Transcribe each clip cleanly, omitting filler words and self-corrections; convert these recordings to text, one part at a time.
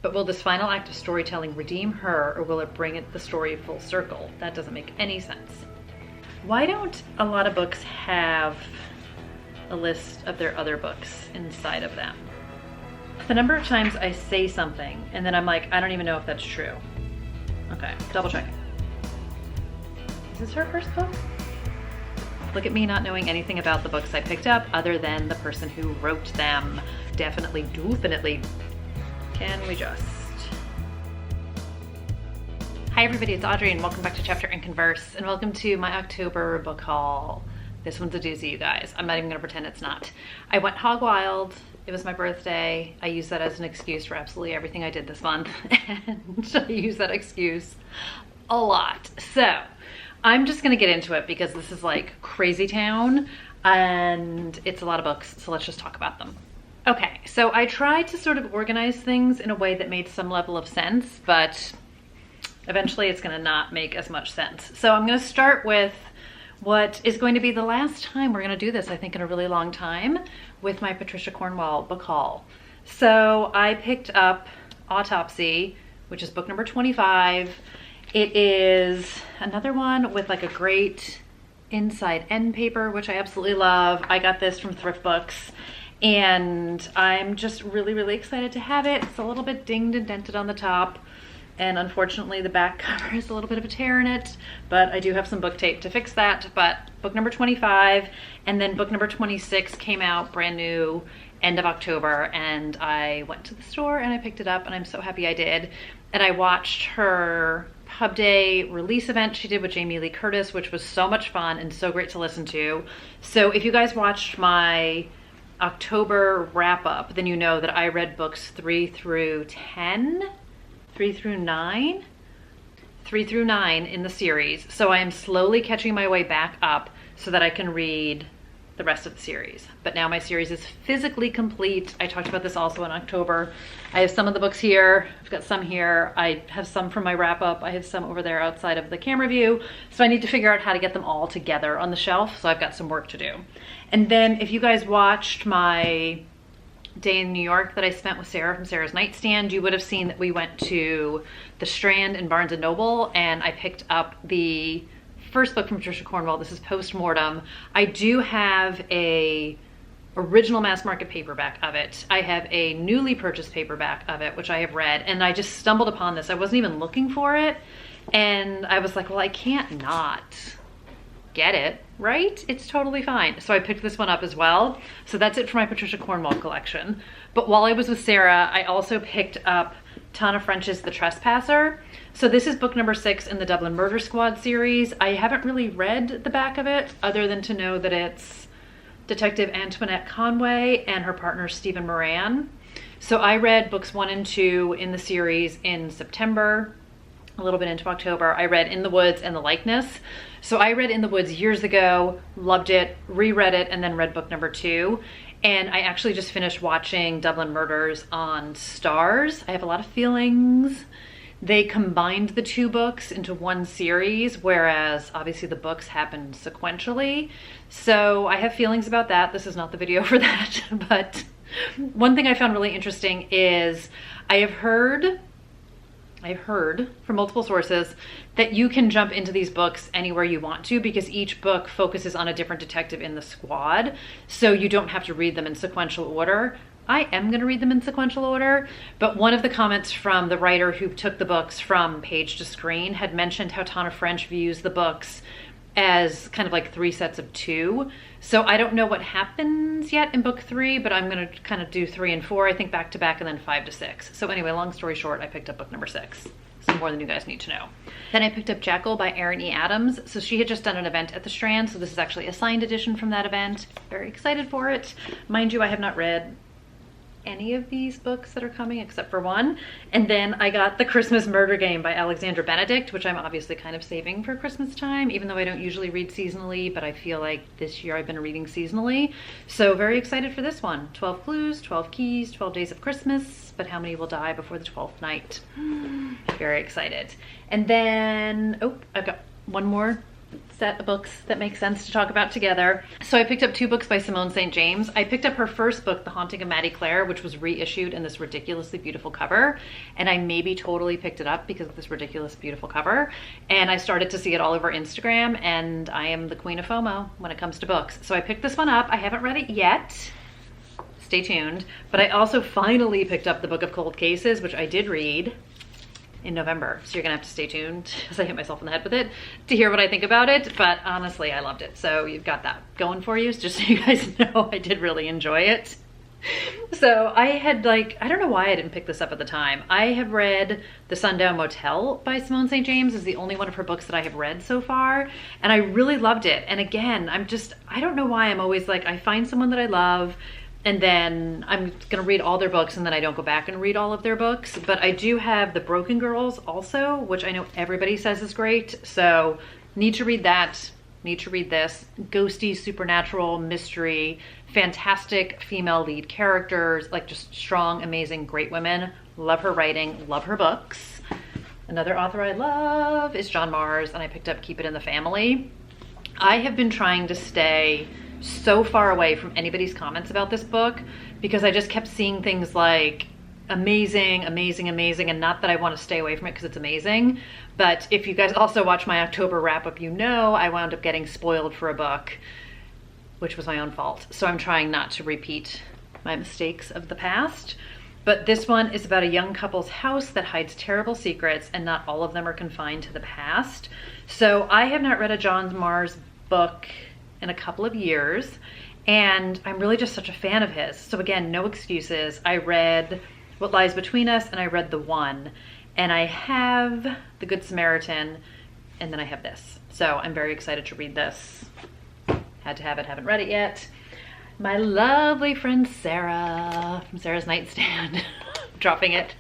But will this final act of storytelling redeem her, or will it bring the story full circle? That doesn't make any sense. Why don't a lot of books have a list of their other books inside of them? The number of times I say something and then I'm like, I don't even know if that's true. Okay, double checking. Is this her first book? Look at me not knowing anything about the books I picked up other than the person who wrote them. Definitely. Can we just? Hi everybody, it's Audrey and welcome back to Chapter and Converse and welcome to my October book haul. This one's a doozy, you guys. I'm not even gonna pretend it's not. I went hog wild. It was my birthday. I use that as an excuse for absolutely everything I did this month and I use that excuse a lot. So I'm just gonna get into it because this is like crazy town and it's a lot of books, so let's just talk about them. Okay, so I tried to sort of organize things in a way that made some level of sense, but eventually it's gonna not make as much sense. So I'm gonna start with what is going to be the last time we're gonna do this, I think in a really long time, with my Patricia Cornwall book haul. So I picked up Autopsy, which is book number 25. It is another one with like a great inside end paper, which I absolutely love. I got this from Thriftbooks. And I'm just really excited to have it. It's a little bit dinged and dented on the top. And unfortunately the back cover has a little bit of a tear in it, but I do have some book tape to fix that. But book number 25 and then book number 26 came out brand new end of October, and I went to the store and I picked it up and I'm so happy I did. And I watched her Pub Day release event she did with Jamie Lee Curtis, which was so much fun and so great to listen to. So if you guys watched my October wrap up, then you know that I read books 3 through 9 in the series. So I am slowly catching my way back up so that I can read the rest of the series. But now my series is physically complete. I talked about this also in October. I have some of the books here. I've got some here. I have some from my wrap up. I have some over there outside of the camera view. So I need to figure out how to get them all together on the shelf. So I've got some work to do. And then if you guys watched my day in New York that I spent with Sarah from Sarah's Nightstand, you would have seen that we went to the Strand in Barnes & Noble and I picked up the first book from Patricia Cornwall. This is Postmortem. I do have a original mass market paperback of it. I have a newly purchased paperback of it, which I have read, and I just stumbled upon this. I wasn't even looking for it, and I was like, well, I can't not get it, right? It's totally fine. So I picked this one up as well. So that's it for my Patricia Cornwall collection. But while I was with Sarah, I also picked up Tana French's The Trespasser. So this is book number 6 in the Dublin Murder Squad series. I haven't really read the back of it other than to know that it's Detective Antoinette Conway and her partner Stephen Moran. So I read books 1 and 2 in the series in September, a little bit into October. I read In the Woods and The Likeness. So I read In the Woods years ago, loved it, reread it, and then read book number 2. And I actually just finished watching Dublin Murders on Starz. I have a lot of feelings. They combined the 2 books into one series, whereas obviously the books happened sequentially. So I have feelings about that. This is not the video for that. But one thing I found really interesting is I've heard from multiple sources that you can jump into these books anywhere you want to because each book focuses on a different detective in the squad. So you don't have to read them in sequential order. I am going to read them in sequential order, but one of the comments from the writer who took the books from page to screen had mentioned how Tana French views the books as kind of like 3 sets of 2. So I don't know what happens yet in book 3, but I'm going to kind of do 3 and 4, I think back to back, and then 5 to 6. So anyway, long story short, I picked up book number 6. Some more than you guys need to know. Then I picked up Jackal by Erin E. Adams. So she had just done an event at the Strand, so this is actually a signed edition from that event. Very excited for it. Mind you, I have not read any of these books that are coming except for one. And then I got The Christmas Murder Game by Alexandra Benedict, which I'm obviously kind of saving for Christmas time, even though I don't usually read seasonally, but I feel like this year I've been reading seasonally. So very excited for this one. 12 clues, 12 keys, 12 days of Christmas, but how many will die before the 12th night? Very excited. And then, oh, I've got one more set of books that make sense to talk about together. So I picked up 2 books by Simone St. James. I picked up her first book, The Haunting of Maddie Clare, which was reissued in this ridiculously beautiful cover. And I maybe totally picked it up because of this ridiculous, beautiful cover. And I started to see it all over Instagram, and I am the queen of FOMO when it comes to books. So I picked this one up. I haven't read it yet. Stay tuned. But I also finally picked up the Book of Cold Cases, which I did read in November. So you're gonna have to stay tuned as I hit myself in the head with it to hear what I think about it. But honestly, I loved it. So you've got that going for you. Just so you guys know, I did really enjoy it. So I had I don't know why I didn't pick this up at the time. I have read The Sundown Motel by Simone St. James. Is the only one of her books that I have read so far. And I really loved it. And again, I don't know why I'm always I find someone that I love, and then I'm gonna read all their books, and then I don't go back and read all of their books. But I do have The Broken Girls also, which I know everybody says is great. So need to read that, need to read this. Ghosty, supernatural, mystery, fantastic female lead characters, just strong, amazing, great women. Love her writing, love her books. Another author I love is John Mars, and I picked up Keep It in the Family. I have been trying to stay so far away from anybody's comments about this book because I just kept seeing things like amazing, amazing, amazing, and not that I want to stay away from it because it's amazing, but if you guys also watch my October wrap-up, you know I wound up getting spoiled for a book, which was my own fault. So I'm trying not to repeat my mistakes of the past. But this one is about a young couple's house that hides terrible secrets, and not all of them are confined to the past. So I have not read a John Mars book in a couple of years, and I'm really just such a fan of his. So again, no excuses. I read What Lies Between Us, and I read The One, and I have The Good Samaritan, and then I have this. So I'm very excited to read this. Had to have it, haven't read it yet. My lovely friend Sarah from Sarah's Nightstand, dropping it,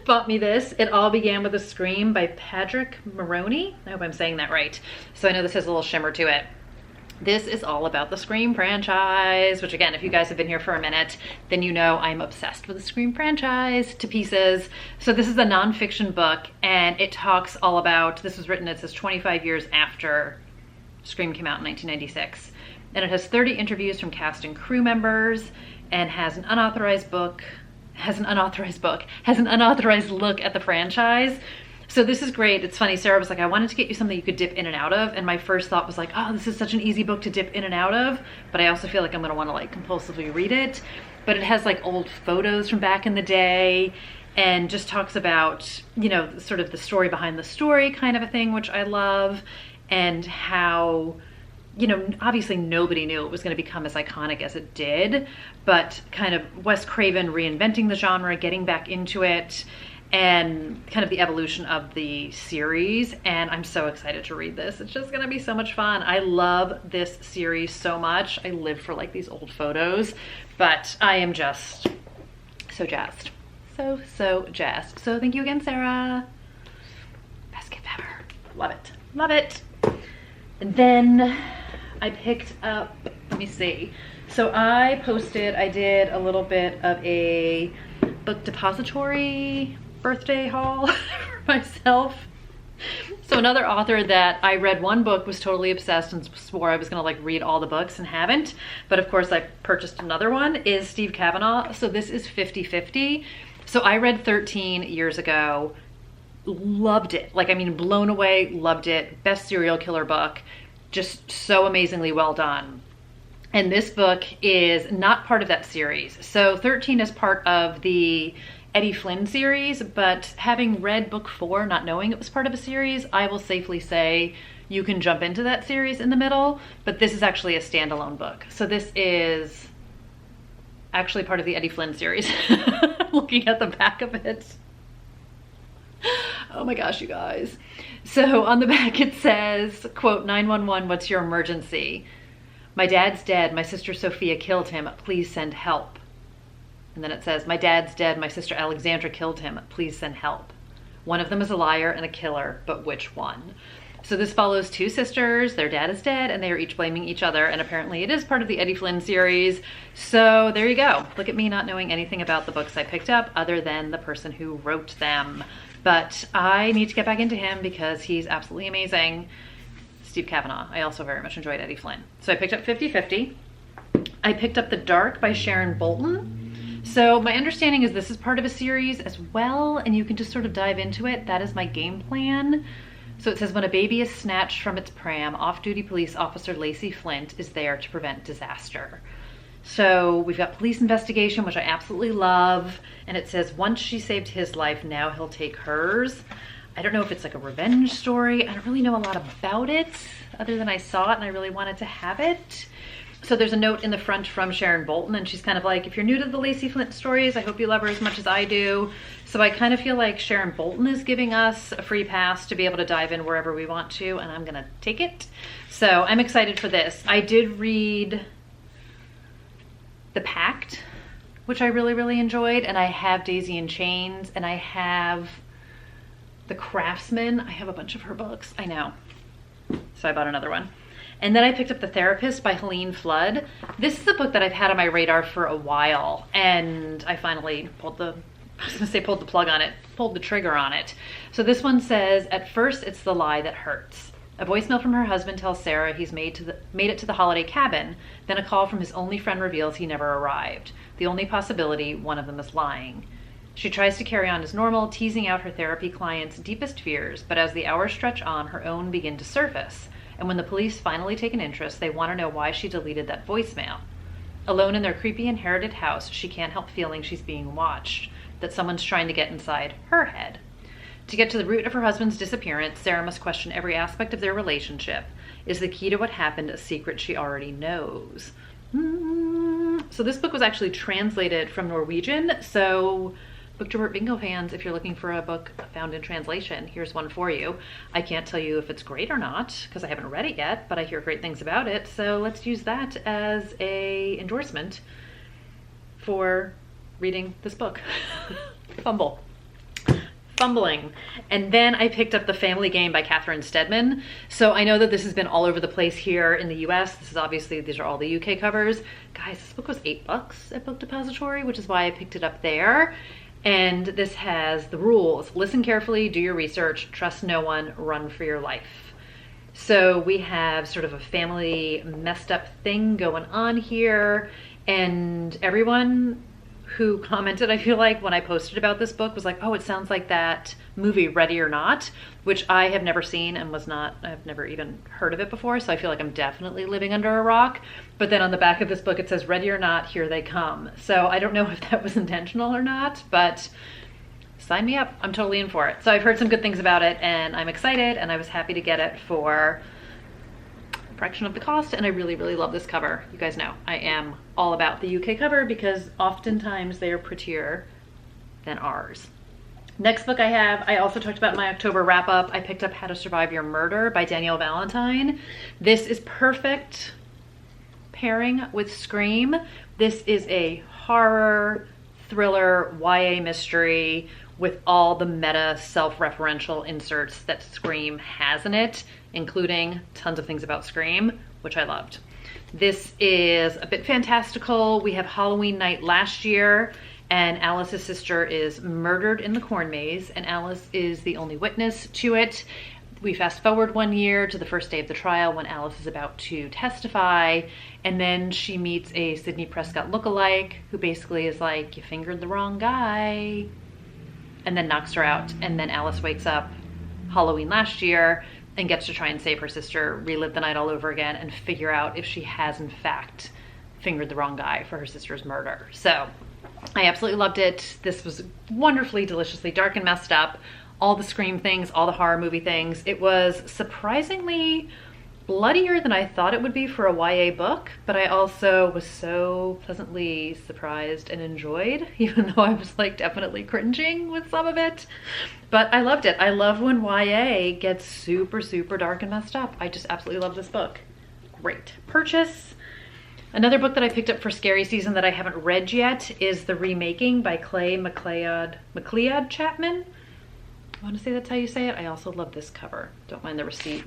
bought me this. It All Began with a Scream by Patrick Maroney. I hope I'm saying that right. So I know this has a little shimmer to it. This is all about the Scream franchise, which again, if you guys have been here for a minute, then you know I'm obsessed with the Scream franchise to pieces. So this is a nonfiction book, and it talks all about, this was written, it says 25 years after Scream came out in 1996. And it has 30 interviews from cast and crew members, and has an unauthorized look at the franchise. So this is great. It's funny, Sarah was like, I wanted to get you something you could dip in and out of, and my first thought was oh, this is such an easy book to dip in and out of, but I also feel like I'm gonna wanna compulsively read it. But it has old photos from back in the day, and just talks about, sort of the story behind the story kind of a thing, which I love, and how, obviously nobody knew it was going to become as iconic as it did, but kind of Wes Craven reinventing the genre, getting back into it, and kind of the evolution of the series. And I'm so excited to read this. It's just going to be so much fun. I love this series so much. I live for these old photos, but I am just so jazzed. So jazzed. So thank you again, Sarah. Best gift ever. Love it. Love it. And then I picked up, let me see. So I did a little bit of a book depository birthday haul for myself. So another author that I read one book, was totally obsessed, and swore I was gonna read all the books, and haven't. But of course I purchased another one, is Steve Kavanaugh. So this is 50/50. So I read 13 years ago. Loved it. Blown away, loved it. Best serial killer book. Just so amazingly well done. And this book is not part of that series. So 13 is part of the Eddie Flynn series, but having read book 4, not knowing it was part of a series, I will safely say you can jump into that series in the middle, but this is actually a standalone book. So this is actually part of the Eddie Flynn series. Looking at the back of it. Oh my gosh, you guys. So on the back it says, quote, 911, what's your emergency? My dad's dead. My sister Sophia killed him. Please send help. And then it says, my dad's dead. My sister Alexandra killed him. Please send help. One of them is a liar and a killer, but which one? So this follows 2 sisters. Their dad is dead, and they are each blaming each other. And apparently it is part of the Eddie Flynn series. So there you go. Look at me not knowing anything about the books I picked up other than the person who wrote them. But I need to get back into him because he's absolutely amazing. Steve Kavanaugh. I also very much enjoyed Eddie Flynn. So I picked up 50/50. I picked up The Dark by Sharon Bolton. So my understanding is this is part of a series as well, and you can just sort of dive into it. That is my game plan. So it says, when a baby is snatched from its pram, off-duty police officer Lacey Flint is there to prevent disaster. So we've got police investigation, which I absolutely love. And it says, once she saved his life, now he'll take hers. I don't know if it's like a revenge story. I don't really know a lot about it, other than I saw it and I really wanted to have it. So there's a note in the front from Sharon Bolton, and she's kind of like, if you're new to the Lacey Flint stories, I hope you love her as much as I do. So I kind of feel like Sharon Bolton is giving us a free pass to be able to dive in wherever we want to, and I'm gonna take it. So I'm excited for this. I did read The Pact, which I really, really enjoyed, and I have Daisy in Chains, and I have The Craftsman. I have a bunch of her books, I know. So I bought another one. And then I picked up The Therapist by Helene Flood. This is a book that I've had on my radar for a while, and I finally pulled the plug on it, pulled the trigger on it. So this one says, at first it's the lie that hurts. A voicemail from her husband tells Sarah he's made it to the holiday cabin. Then a call from his only friend reveals he never arrived. The only possibility, one of them is lying. She tries to carry on as normal, teasing out her therapy client's deepest fears, but as the hours stretch on, her own begin to surface. And when the police finally take an interest, they want to know why she deleted that voicemail. Alone in their creepy inherited house, she can't help feeling she's being watched, that someone's trying to get inside her head. To get to the root of her husband's disappearance, Sarah must question every aspect of their relationship. Is the key to what happened a secret she already knows? So this book was actually translated from Norwegian, so Booktober Bingo fans, if you're looking for a book found in translation, here's one for you. I can't tell you if it's great or not because I haven't read it yet, but I hear great things about it. So let's use that as a endorsement for reading this book. Fumbling. And then I picked up The Family Game by Catherine Steadman. So I know that this has been all over the place here in the US. This is obviously, these are all the UK covers. Guys, this book was $8 at Book Depository, which is why I picked it up there. And this has the rules: listen carefully, do your research, trust no one, run for your life. So we have sort of a family messed up thing going on here, and everyone who commented, I feel like, when I posted about this book was like, oh, it sounds like that movie Ready or Not, which I have never seen and I've never even heard of it before, so I feel like I'm definitely living under a rock. But then on the back of this book it says, Ready or Not, here they come. So I don't know if that was intentional or not, but sign me up. I'm totally in for it. So I've heard some good things about it and I'm excited, and I was happy to get it for a fraction of the cost, and I really, really love this cover. You guys know I am all about the UK cover because oftentimes they are prettier than ours. Next book I have, I also talked about in my October wrap up. I picked up How to Survive Your Murder by Danielle Valentine. This is perfect pairing with Scream. This is a horror, thriller, YA mystery with all the meta self-referential inserts that Scream has in it, including tons of things about Scream, which I loved. This is a bit fantastical. We have Halloween night last year, and Alice's sister is murdered in the corn maze, and Alice is the only witness to it. We fast forward 1 year to the first day of the trial when Alice is about to testify, and then she meets a Sidney Prescott lookalike who basically is like, you fingered the wrong guy, and then knocks her out. And then Alice wakes up Halloween last year and gets to try and save her sister, relive the night all over again, and figure out if she has in fact fingered the wrong guy for her sister's murder. So I absolutely loved it. This was wonderfully, deliciously dark and messed up. All the Scream things, all the horror movie things. It was surprisingly bloodier than I thought it would be for a YA book, but I also was so pleasantly surprised and enjoyed, even though I was like definitely cringing with some of it. But I loved it. I love when YA gets super, super dark and messed up. I just absolutely love this book. Great purchase. Another book that I picked up for scary season that I haven't read yet is The Remaking by McLeod Chapman. I want to say that's how you say it. I also love this cover. Don't mind the receipt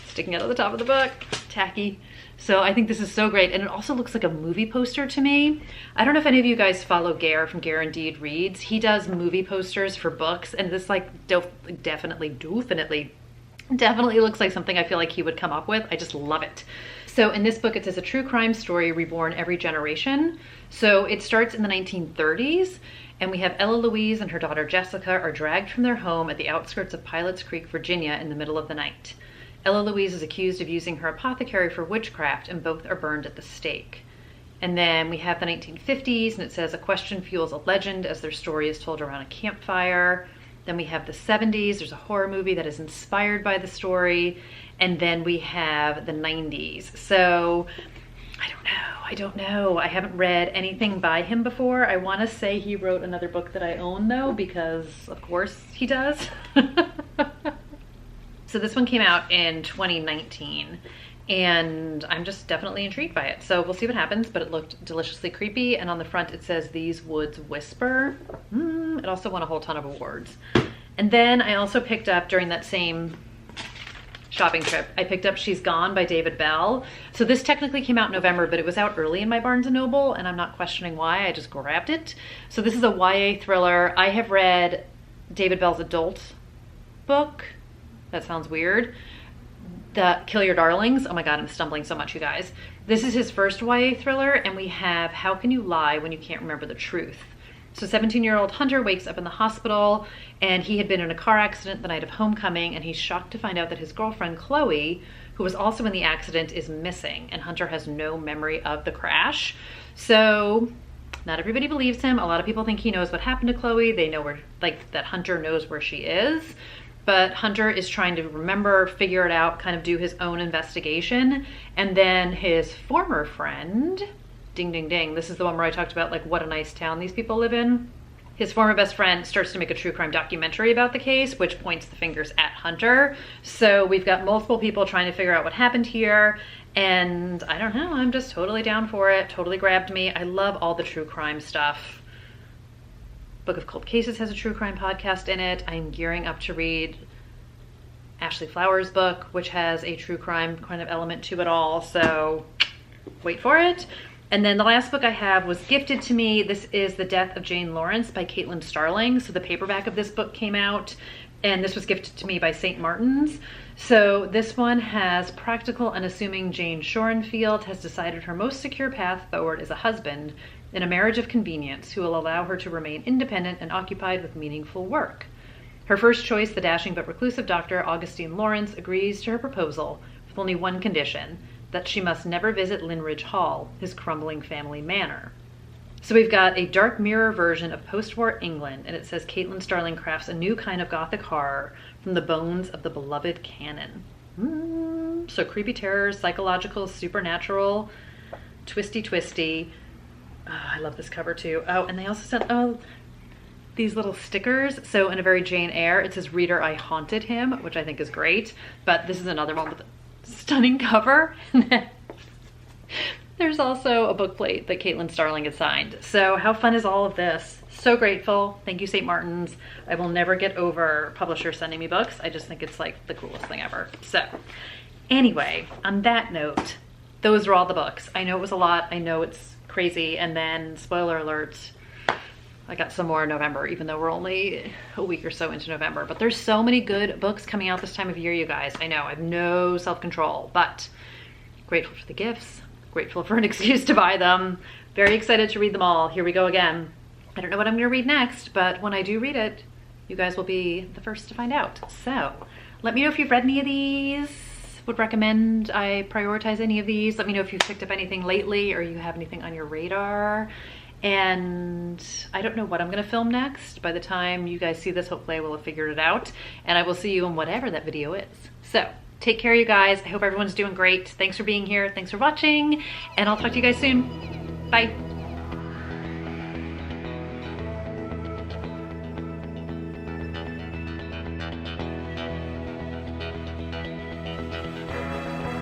sticking out of the top of the book. Tacky. So I think this is so great. And it also looks like a movie poster to me. I don't know if any of you guys follow Gare from Gare Indeed Reads. He does movie posters for books, and this like definitely Definitely looks like something I feel like he would come up with. I just love it. So in this book, it says a true crime story reborn every generation. So it starts in the 1930s, and we have Ella Louise and her daughter Jessica are dragged from their home at the outskirts of Pilots Creek, Virginia in the middle of the night. Ella Louise is accused of using her apothecary for witchcraft, and both are burned at the stake. And then we have the 1950s, and it says a question fuels a legend as their story is told around a campfire. Then we have the 70s, there's a horror movie that is inspired by the story. And then we have the 90s. So I don't know. I haven't read anything by him before. I want to say he wrote another book that I own though, because of course he does. So this one came out in 2019. And I'm just definitely intrigued by it. So we'll see what happens, but it looked deliciously creepy. And on the front, it says, "These Woods Whisper." It also won a whole ton of awards. And then I also picked up, during that same shopping trip, I picked up She's Gone by David Bell. So this technically came out in November, but it was out early in my Barnes & Noble, and I'm not questioning why, I just grabbed it. So this is a YA thriller. I have read David Bell's adult book. That sounds weird. The Kill Your Darlings. Oh my God, I'm stumbling so much, you guys. This is his first YA thriller, and we have How Can You Lie When You Can't Remember the Truth? So 17-year-old Hunter wakes up in the hospital, and he had been in a car accident the night of homecoming, and he's shocked to find out that his girlfriend, Chloe, who was also in the accident, is missing, and Hunter has no memory of the crash. So not everybody believes him. A lot of people think he knows what happened to Chloe. They know where, like, that Hunter knows where she is. But Hunter is trying to remember, figure it out, kind of do his own investigation. And then his former friend, ding, ding, ding. This is the one where I talked about like what a nice town these people live in. His former best friend starts to make a true crime documentary about the case, which points the fingers at Hunter. So we've got multiple people trying to figure out what happened here. And I don't know, I'm just totally down for it. Totally grabbed me. I love all the true crime stuff. Book of Cold Cases has a true crime podcast in it. I'm gearing up to read Ashley Flowers' book, which has a true crime kind of element to it all. So wait for it. And then the last book I have was gifted to me. This is The Death of Jane Lawrence by Caitlin Starling. So the paperback of this book came out, and this was gifted to me by St. Martin's. So this one has practical, unassuming Jane Shorenfield has decided her most secure path forward is a husband in a marriage of convenience who will allow her to remain independent and occupied with meaningful work. Her first choice, the dashing but reclusive Dr. Augustine Lawrence, agrees to her proposal with only one condition, that she must never visit Linridge Hall, his crumbling family manor. So we've got a dark mirror version of post-war England, and it says Caitlin Starling crafts a new kind of gothic horror from the bones of the beloved canon. So creepy terror, psychological, supernatural, twisty. Oh, I love this cover too. Oh, and they also sent these little stickers. So in a very Jane Eyre, it says, "Reader, I haunted him," which I think is great. But this is another one with a stunning cover. There's also a book plate that Caitlin Starling had signed. So how fun is all of this? So grateful. Thank you, St. Martin's. I will never get over publishers sending me books. I just think it's like the coolest thing ever. So anyway, on that note, those are all the books. I know it was a lot. I know it's crazy. And then, spoiler alert, I got some more in November, even though we're only a week or so into November. But there's so many good books coming out this time of year, you guys. I know, I have no self-control, but grateful for the gifts, grateful for an excuse to buy them. Very excited to read them all. Here we go again. I don't know what I'm gonna read next, but when I do read it, you guys will be the first to find out. So let me know if you've read any of these. Would recommend I prioritize any of these. Let me know if you've picked up anything lately or you have anything on your radar. And I don't know what I'm gonna film next. By the time you guys see this, hopefully I will have figured it out, and I will see you in whatever that video is. So take care, you guys. I hope everyone's doing great. Thanks for being here. Thanks for watching, and I'll talk to you guys soon. Bye.